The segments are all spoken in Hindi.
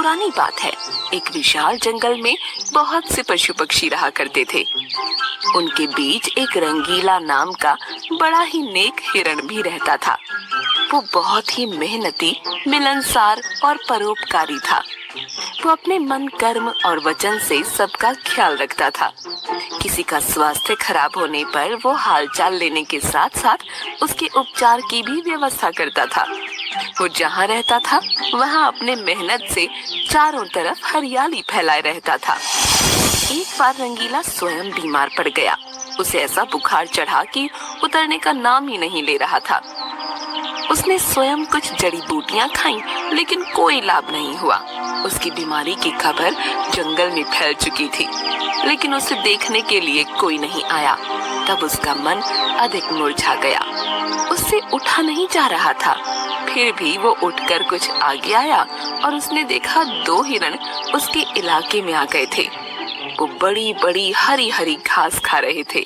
पुरानी बात है। एक विशाल जंगल में बहुत से पशु पक्षी रहा करते थे। उनके बीच एक रंगीला नाम का बड़ा ही नेक हिरण भी रहता था। वो बहुत ही मेहनती, मिलनसार और परोपकारी था। वो अपने मन, कर्म और वचन से सबका ख्याल रखता था। किसी का स्वास्थ्य खराब होने पर वो हालचाल लेने के साथ साथ उसके उपचार की भी व्यवस्था करता था। वो जहाँ रहता था वहाँ अपने मेहनत से चारों तरफ हरियाली फैलाए रहता था। एक बार रंगीला स्वयं बीमार पड़ गया। उसे ऐसा बुखार चढ़ा कि उतरने का नाम ही नहीं ले रहा था। उसने स्वयं कुछ जड़ी बूटियां खाईं, लेकिन कोई लाभ नहीं हुआ। उसकी बीमारी की खबर जंगल में फैल चुकी थी, लेकिन उसे देखने के लिए कोई नहीं आया। तब उसका मन अधिक मुरझा गया। उससे उठा नहीं जा रहा था। फिर भी वो उठकर कुछ आगे आया और उसने देखा 2 हिरण उसके इलाके में आ गए थे। वो बड़ी बड़ी हरी हरी घास खा रहे थे।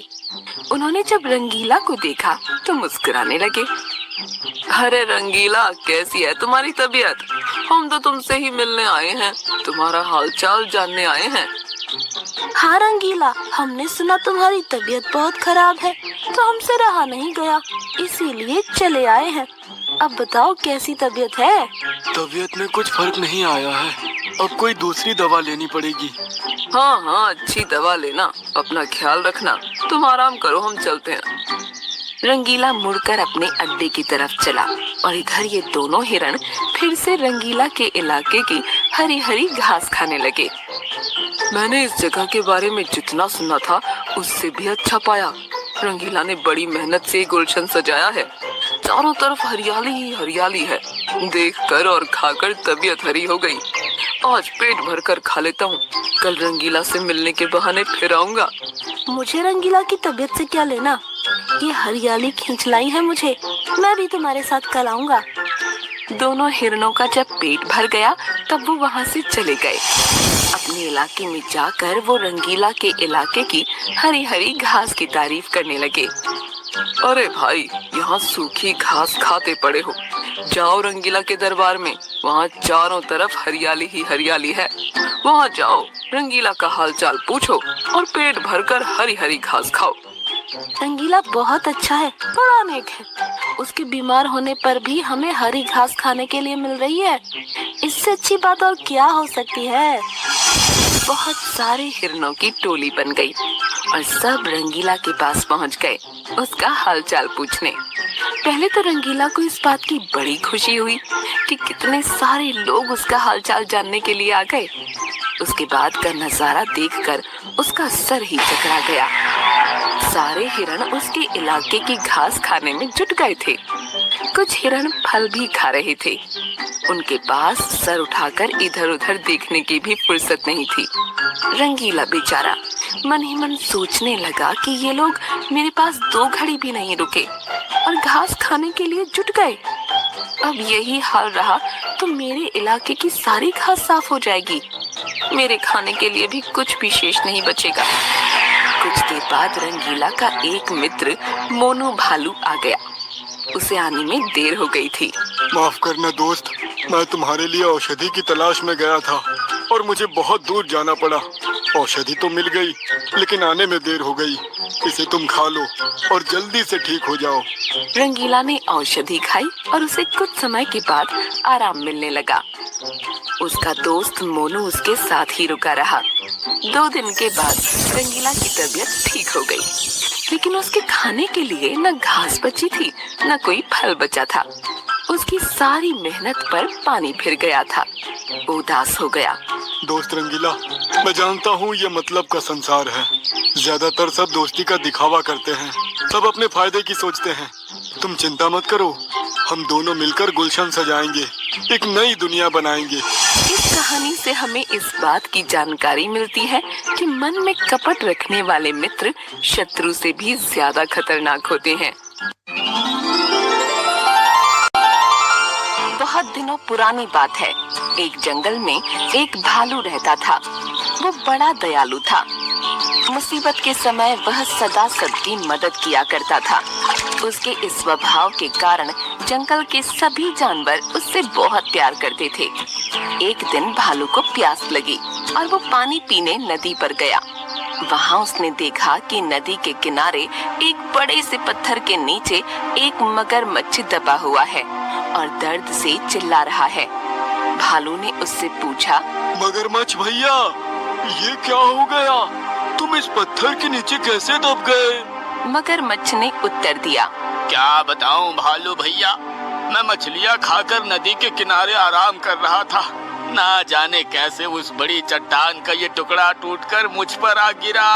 उन्होंने जब रंगीला को देखा तो मुस्कुराने लगे। अरे रंगीला, कैसी है तुम्हारी तबीयत? हम तो तुमसे ही मिलने आए हैं, तुम्हारा हालचाल जानने आए हैं। हाँ रंगीला, हमने सुना तुम्हारी तबीयत बहुत खराब है, तो हमसे रहा नहीं गया, इसीलिए चले आए हैं। अब बताओ कैसी तबीयत है? तबीयत में कुछ फर्क नहीं आया है, अब कोई दूसरी दवा लेनी पड़ेगी। हाँ हाँ, अच्छी दवा लेना, अपना ख्याल रखना। तुम आराम करो, हम चलते हैं। रंगीला मुड़कर अपने अड्डे की तरफ चला और इधर ये दोनों हिरण फिर से रंगीला के इलाके की हरी हरी घास खाने लगे। मैंने इस जगह के बारे में जितना सुना था उससे भी अच्छा पाया। रंगीला ने बड़ी मेहनत से गुलशन सजाया है। चारों तरफ हरियाली ही हरियाली है। देखकर और खाकर तबीयत हरी हो गई। आज पेट भरकर खा लेता हूँ, कल रंगीला से मिलने के बहाने फिर आऊंगा। मुझे रंगीला की तबीयत से क्या लेना? ये हरियाली खींच लाई है मुझे। मैं भी तुम्हारे साथ कल आऊंगा। दोनों हिरणों का जब पेट भर गया तब वो वहाँ से चले गए। अपने इलाके में जाकर वो रंगीला के इलाके की हरी हरी घास की तारीफ करने लगे। अरे भाई, यहाँ सूखी घास खाते पड़े हो। जाओ रंगीला के दरबार में, वहाँ चारों तरफ हरियाली ही हरियाली है। वहाँ जाओ, रंगीला का हालचाल पूछो और पेट भरकर हरी हरी घास खाओ। रंगीला बहुत अच्छा है, बड़ा नेक है। उसके बीमार होने पर भी हमें हरी घास खाने के लिए मिल रही है। इससे अच्छी बात और क्या हो सकती है? बहुत सारे हिरणों की टोली बन गई और सब रंगीला के पास पहुंच गए उसका हालचाल पूछने। पहले तो रंगीला को इस बात की बड़ी खुशी हुई कि कितने सारे लोग उसका हालचाल जानने के लिए आ गए। उसके बाद का नजारा देखकर उसका सर ही चकरा गया। सारे हिरण उसके इलाके की घास खाने में जुट गए थे। कुछ हिरण फल भी खा रहे थे। उनके पास सर उठाकर इधर उधर देखने की भी फुर्सत नहीं थी। रंगीला बेचारा मन ही मन सोचने लगा कि ये लोग मेरे पास 2 घड़ी भी नहीं रुके और घास खाने के लिए जुट गए। अब यही हाल रहा तो मेरे इलाके की सारी घास साफ हो जाएगी। मेरे खाने के लिए भी कुछ भी शेष नहीं बचेगा। कुछ देर बाद रंगीला का एक मित्र मोनू भालू आ गया। उसे आने में देर हो गई थी। माफ करना दोस्त, मैं तुम्हारे लिए औषधि की तलाश में गया था और मुझे बहुत दूर जाना पड़ा। औषधि तो मिल गई, लेकिन आने में देर हो गई। इसे तुम खा लो और जल्दी से ठीक हो जाओ। रंगीला ने औषधि खाई और उसे कुछ समय के बाद आराम मिलने लगा। उसका दोस्त मोनू उसके साथ ही रुका रहा। 2 दिन के बाद रंगीला की तबीयत ठीक हो गई, लेकिन उसके खाने के लिए न घास बची थी न कोई फल बचा था। उसकी सारी मेहनत पर पानी फिर गया था। वो उदास हो गया। दोस्त रंगीला, मैं जानता हूँ ये मतलब का संसार है। ज्यादातर सब दोस्ती का दिखावा करते हैं, सब अपने फायदे की सोचते हैं। तुम चिंता मत करो, हम दोनों मिलकर गुलशन सजाएंगे, एक नई दुनिया बनाएंगे। इस कहानी से हमें इस बात की जानकारी मिलती है कि मन में कपट रखने वाले मित्र शत्रु से भी ज्यादा खतरनाक होते हैं। बहुत दिनों पुरानी बात है। एक जंगल में एक भालू रहता था। वो बड़ा दयालु था। मुसीबत के समय वह सदा सबकी मदद किया करता था। उसके इस स्वभाव के कारण जंगल के सभी जानवर उससे बहुत प्यार करते थे। एक दिन भालू को प्यास लगी और वो पानी पीने नदी पर गया। वहाँ उसने देखा कि नदी के किनारे एक बड़े से पत्थर के नीचे एक मगरमच्छ दबा हुआ है और दर्द से चिल्ला रहा है। भालू ने उससे पूछा, मगरमच्छ भैया, ये क्या हो गया? तुम इस पत्थर के नीचे कैसे दब गए? मगरमच्छ ने उत्तर दिया, क्या बताऊं भालू भैया, मैं मछलियां खाकर नदी के किनारे आराम कर रहा था। ना जाने कैसे उस बड़ी चट्टान का ये टुकड़ा टूटकर मुझ पर आ गिरा।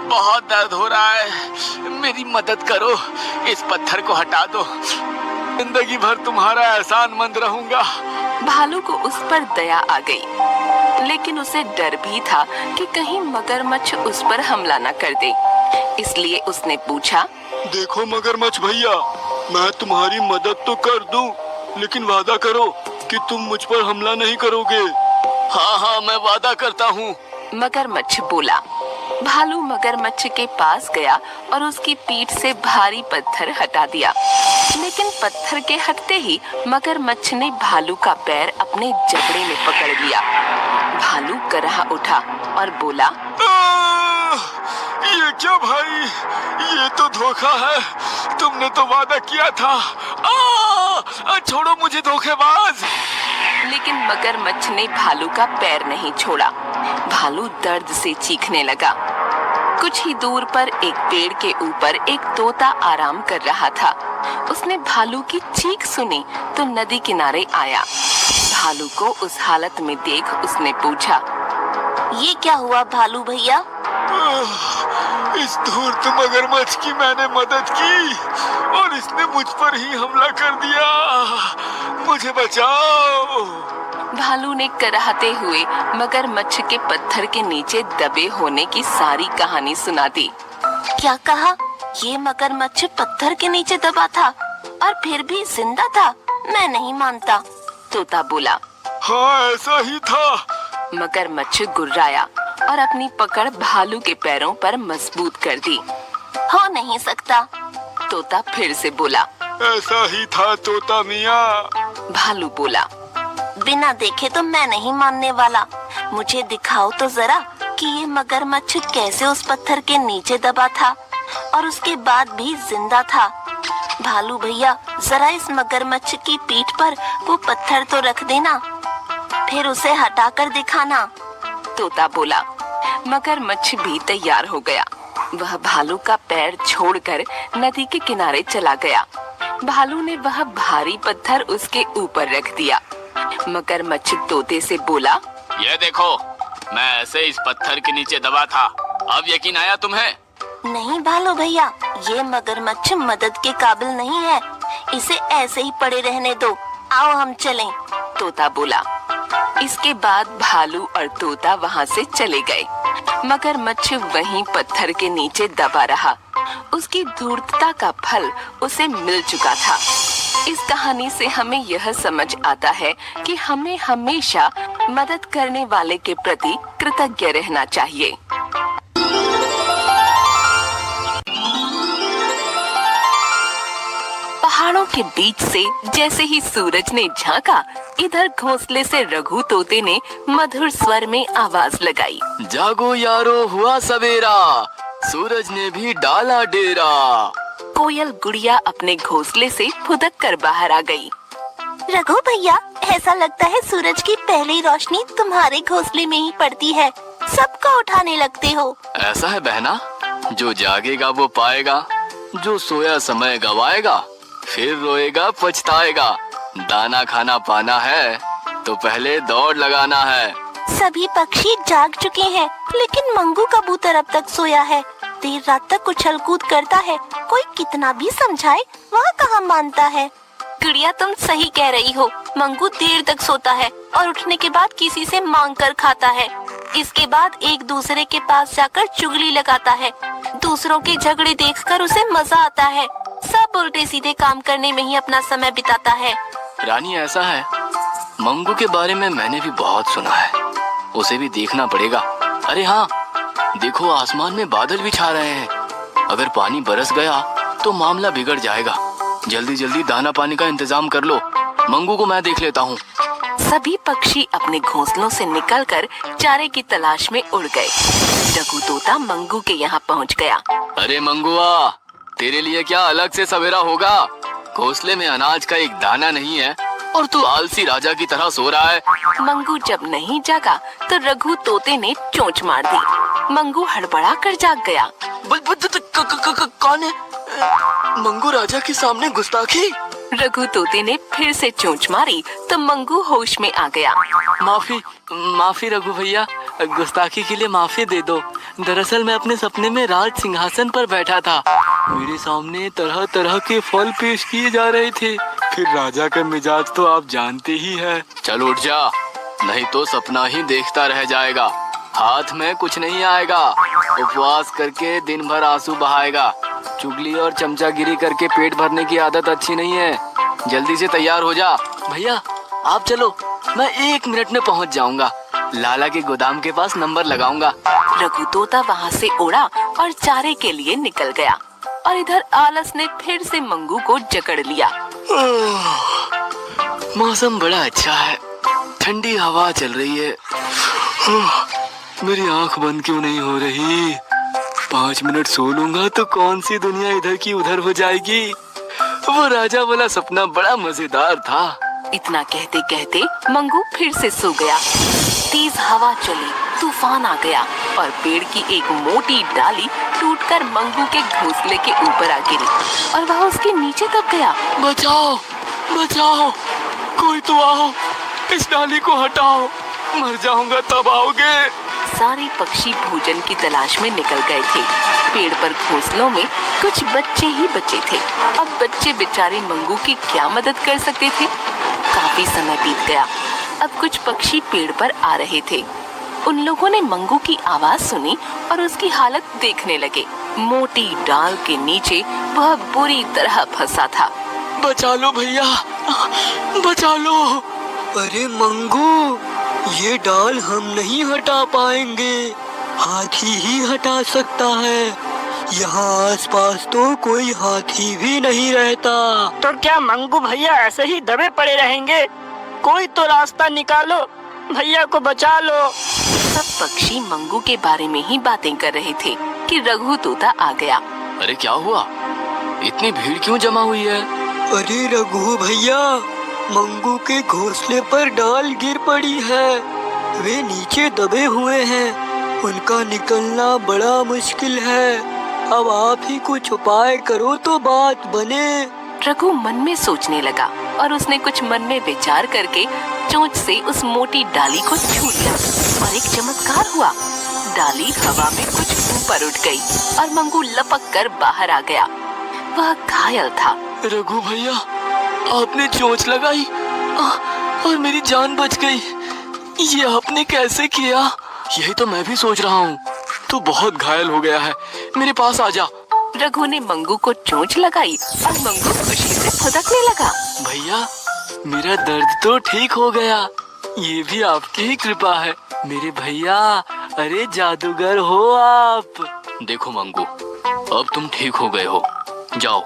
बहुत दर्द हो रहा है, मेरी मदद करो, इस पत्थर को हटा दो, जिंदगी भर तुम्हारा एहसानमंद रहूंगा। भालू को उस पर दया आ गई, लेकिन उसे डर भी था कि कहीं मगरमच्छ उस पर हमला न कर दे। इसलिए उसने पूछा, देखो मगरमच्छ भैया, मैं तुम्हारी मदद तो कर दूं, लेकिन वादा करो कि तुम मुझ पर हमला नहीं करोगे। हाँ, मैं वादा करता हूँ। मगरमच्छ बोला। भालू मगरमच्छ के पास गया और उसकी पीठ से भारी पत्थर हटा दिया, लेकिन पत्थर के हटते ही मगरमच्छ ने भालू का पैर अपने जबड़े में पकड़ लिया। भालू कराह उठा और बोला, ये क्या भाई, ये तो धोखा है, तुमने तो वादा किया था। छोड़ो मुझे धोखेबाज। लेकिन मगरमच्छ ने भालू का पैर नहीं छोड़ा। भालू दर्द से चीखने लगा। कुछ ही दूर पर एक पेड़ के ऊपर एक तोता आराम कर रहा था। उसने भालू की चीख सुनी तो नदी किनारे आया। भालू को उस हालत में देख उसने पूछा, ये क्या हुआ भालू भैया? इस धूर्त मगरमच्छ की मैंने मदद की और इसने मुझ पर ही हमला कर दिया, मुझे बचाओ। भालू ने कराहते हुए मगरमच्छ के पत्थर के नीचे दबे होने की सारी कहानी सुना दी। क्या कहा? ये मगरमच्छ पत्थर के नीचे दबा था और फिर भी जिंदा था? मैं नहीं मानता। तोता बोला। हाँ, ऐसा ही था। मगरमच्छ गुर्राया और अपनी पकड़ भालू के पैरों पर मजबूत कर दी। हो नहीं सकता। तोता फिर से बोला। ऐसा ही था तोता मियाँ। भालू बोला। बिना देखे तो मैं नहीं मानने वाला। मुझे दिखाओ तो जरा कि ये मगरमच्छ कैसे उस पत्थर के नीचे दबा था और उसके बाद भी जिंदा था। भालू भैया, जरा इस मगरमच्छ की पीठ पर वो पत्थर तो रख देना, फिर उसे हटाकर दिखाना। तोता बोला। मगरमच्छ भी तैयार हो गया। वह भालू का पैर छोड़कर नदी के किनारे चला गया। भालू ने वह भारी पत्थर उसके ऊपर रख दिया। मगरमच्छ तोते से बोला, ये देखो, मैं ऐसे इस पत्थर के नीचे दबा था, अब यकीन आया तुम्हें? नहीं भालू भैया, ये मगरमच्छ मदद के काबिल नहीं है, इसे ऐसे ही पड़े रहने दो, आओ हम चलें। तोता बोला। इसके बाद भालू और तोता वहाँ से चले गए। मगरमच्छ वहीं पत्थर के नीचे दबा रहा। उसकी धूर्तता का फल उसे मिल चुका था। इस कहानी से हमें यह समझ आता है कि हमें हमेशा मदद करने वाले के प्रति कृतज्ञ रहना चाहिए। पहाड़ों के बीच से जैसे ही सूरज ने झांका, इधर घोंसले से रघु तोते ने मधुर स्वर में आवाज लगाई। जागो यारो, हुआ सवेरा, सूरज ने भी डाला डेरा। कोयल गुड़िया अपने घोंसले से फुदक कर बाहर आ गई। रघु भैया, ऐसा लगता है सूरज की पहली रोशनी तुम्हारे घोंसले में ही पड़ती है, सबको उठाने लगते हो। ऐसा है बहना, जो जागेगा वो पाएगा, जो सोया समय गवाएगा फिर रोएगा पछताएगा। दाना खाना पाना है तो पहले दौड़ लगाना है। सभी पक्षी जाग चुके हैं, लेकिन मंगू कबूतर अब तक सोया है। देर रात तक उछल कूद करता है, कोई कितना भी समझाए वह कहाँ मानता है। गुड़िया, तुम सही कह रही हो। मंगू देर तक सोता है और उठने के बाद किसी से मांग कर खाता है। इसके बाद एक दूसरे के पास जाकर चुगली लगाता है। दूसरों के झगड़े देखकर उसे मजा आता है। सब उल्टे सीधे काम करने में ही अपना समय बिताता है। रानी, ऐसा है, मंगू के बारे में मैंने भी बहुत सुना है, उसे भी देखना पड़ेगा। अरे हाँ, देखो आसमान में बादल भी छा रहे हैं। अगर पानी बरस गया तो मामला बिगड़ जाएगा। जल्दी जल्दी दाना पानी का इंतजाम कर लो, मंगू को मैं देख लेता हूँ। सभी पक्षी अपने घोंसलों से निकलकर चारे की तलाश में उड़ गए। रघु तोता मंगू के यहाँ पहुँच गया। अरे मंगुआ, तेरे लिए क्या अलग से सवेरा होगा? घोंसले में अनाज का एक दाना नहीं है और तू आलसी राजा की तरह सो रहा है। मंगू जब नहीं जागा तो रघु तोते ने चोंच मार दी। मंगू हड़बड़ा कर जाग गया। कौन है? मंगू राजा के सामने गुस्ताखी। रघु तोते ने फिर से चोंच मारी तो मंगू होश में आ गया। माफी रघु भैया, गुस्ताखी के लिए माफी दे दो। दरअसल मैं अपने सपने में राज सिंहासन पर बैठा था। मेरे सामने तरह तरह के फल पेश किए जा रहे थे। फिर राजा का मिजाज तो आप जानते ही हैं। चल उठ जा, नहीं तो सपना ही देखता रह जाएगा। हाथ में कुछ नहीं आएगा। उपवास करके दिन भर आंसू बहाएगा। चुगली और चमचागिरी करके पेट भरने की आदत अच्छी नहीं है। जल्दी से तैयार हो जा। भैया आप चलो, मैं 1 मिनट में पहुंच जाऊंगा। लाला के गोदाम के पास नंबर लगाऊंगा। रघु तोता वहाँ से उड़ा और चारे के लिए निकल गया और इधर आलस ने फिर से मंगू को जकड़ लिया। मौसम बड़ा अच्छा है, ठंडी हवा चल रही है। मेरी आंख बंद क्यों नहीं हो रही? 5 मिनट सो लूंगा तो कौन सी दुनिया इधर की उधर हो जाएगी। वो राजा वाला सपना बड़ा मजेदार था। इतना कहते कहते मंगू फिर से सो गया। तेज हवा चली, तूफान आ गया और पेड़ की एक मोटी डाली टूटकर मंगू के घोंसले के ऊपर आ गिरी और वह उसके नीचे दब गया। बचाओ बचाओ, कोई तो आओ, इस डाली को हटाओ, मर जाऊंगा तब आओगे। सारे पक्षी भोजन की तलाश में निकल गए थे। पेड़ पर घोंसलों में कुछ बच्चे ही बचे थे। अब बच्चे बेचारे मंगू की क्या मदद कर सकते थे? काफी समय बीत गया। अब कुछ पक्षी पेड़ पर आ रहे थे। उन लोगों ने मंगू की आवाज सुनी और उसकी हालत देखने लगे। मोटी डाल के नीचे वह बुरी तरह फंसा था। बचा लो भैया, बचा लो। अरे मंगू, ये डाल हम नहीं हटा पाएंगे, हाथी ही हटा सकता है। यहाँ आसपास तो कोई हाथी भी नहीं रहता। तो क्या मंगू भैया ऐसे ही दबे पड़े रहेंगे? कोई तो रास्ता निकालो, भैया को बचा लो। सब पक्षी मंगू के बारे में ही बातें कर रहे थे कि रघु तोता आ गया। अरे क्या हुआ? इतनी भीड़ क्यों जमा हुई है? अरे रघु भैया, मंगू के घोंसले पर डाल गिर पड़ी है। वे नीचे दबे हुए हैं, उनका निकलना बड़ा मुश्किल है। अब आप ही कुछ उपाय करो तो बात बने। रघु मन में सोचने लगा और उसने कुछ मन में विचार करके चोंच से उस मोटी डाली को छू लिया और एक चमत्कार हुआ। डाली हवा में कुछ ऊपर उठ गई और मंगू लपक कर बाहर आ गया। वह घायल था। रघु भैया, आपने चोंच लगाई और मेरी जान बच गई। ये आपने कैसे किया? यही तो मैं भी सोच रहा हूँ। तू बहुत घायल हो गया है, मेरे पास आ जा। रघु ने मंगू को चोंच लगाई और मंगू खुशी से फुदकने लगा। भैया, मेरा दर्द तो ठीक हो गया। ये भी आपकी ही कृपा है मेरे भैया। अरे जादूगर हो आप। देखो मंगू, अब तुम ठीक हो गए हो। जाओ,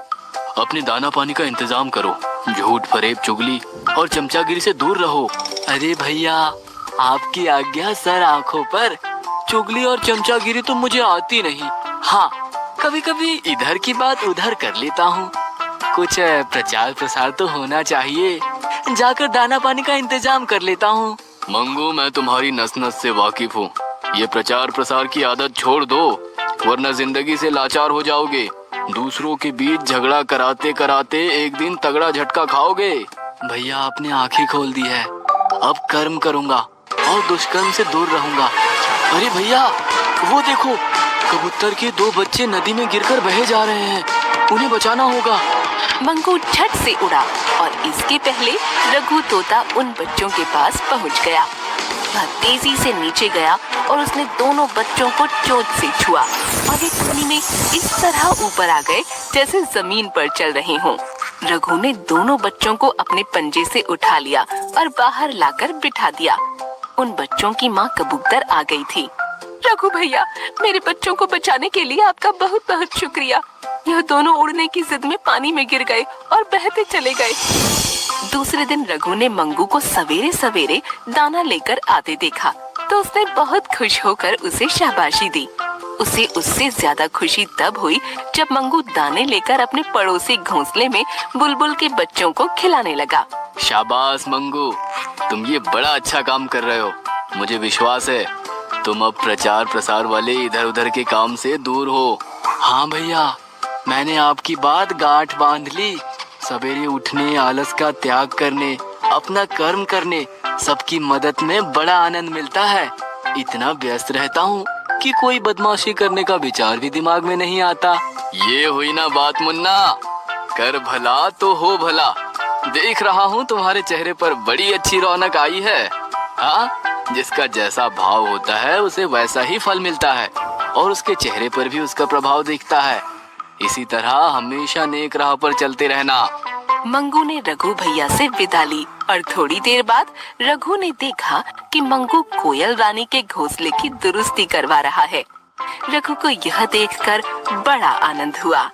अपने दाना पानी का इंतजाम करो। झूठ फरेब चुगली और चमचागिरी से दूर रहो। अरे भैया, आपकी आज्ञा सर आंखों पर। चुगली और चमचागिरी तो मुझे आती नहीं। हाँ, कभी कभी इधर की बात उधर कर लेता हूँ। कुछ प्रचार प्रसार तो होना चाहिए। जाकर दाना पानी का इंतजाम कर लेता हूँ। मंगू, मैं तुम्हारी नस नस से वाकिफ हूँ। ये प्रचार प्रसार की आदत छोड़ दो, वरना जिंदगी से लाचार हो जाओगे। दूसरों के बीच झगड़ा कराते कराते एक दिन तगड़ा झटका खाओगे। भैया, आपने आंखें खोल दी है। अब कर्म करूँगा और दुष्कर्म से दूर रहूँगा। अरे भैया, वो देखो, कबूतर के 2 बच्चे नदी में गिरकर बहे जा रहे हैं। उन्हें बचाना होगा। मंगू झट से उड़ा और इसके पहले रघु तोता उन बच्चों के पास पहुंच गया। वह तेजी से नीचे गया और उसने दोनों बच्चों को चोंच से छुआ और वे पानी में इस तरह ऊपर आ गए जैसे जमीन पर चल रहे हों। रघु ने दोनों बच्चों को अपने पंजे से उठा लिया और बाहर लाकर बिठा दिया। उन बच्चों की माँ कबूतर आ गई थी। रघु भैया, मेरे बच्चों को बचाने के लिए आपका बहुत बहुत शुक्रिया। यह दोनों उड़ने की जिद में पानी में गिर गए और बहते चले गए। दूसरे दिन रघु ने मंगू को सवेरे सवेरे दाना लेकर आते देखा तो उसने बहुत खुश होकर उसे शाबाशी दी। उसे उससे ज्यादा खुशी तब हुई जब मंगू दाने लेकर अपने पड़ोसी घोंसले में बुलबुल के बच्चों को खिलाने लगा। शाबाश मंगू, तुम ये बड़ा अच्छा काम कर रहे हो। मुझे विश्वास है तुम अब प्रचार प्रसार वाले इधर उधर के काम से दूर हो। हाँ भैया, मैंने आपकी बात गांठ बांध ली। सवेरे उठने, आलस का त्याग करने, अपना कर्म करने, सबकी मदद में बड़ा आनंद मिलता है। इतना व्यस्त रहता हूँ कि कोई बदमाशी करने का विचार भी दिमाग में नहीं आता। ये हुई ना बात मुन्ना, कर भला तो हो भला। देख रहा हूँ तुम्हारे चेहरे पर बड़ी अच्छी रौनक आई है। हाँ, जिसका जैसा भाव होता है उसे वैसा ही फल मिलता है और उसके चेहरे पर भी उसका प्रभाव दिखता है। इसी तरह हमेशा नेक राह पर चलते रहना। मंगू ने रघु भैया से विदा ली और थोड़ी देर बाद रघु ने देखा कि मंगू कोयल रानी के घोंसले की दुरुस्ती करवा रहा है। रघु को यह देखकर बड़ा आनंद हुआ।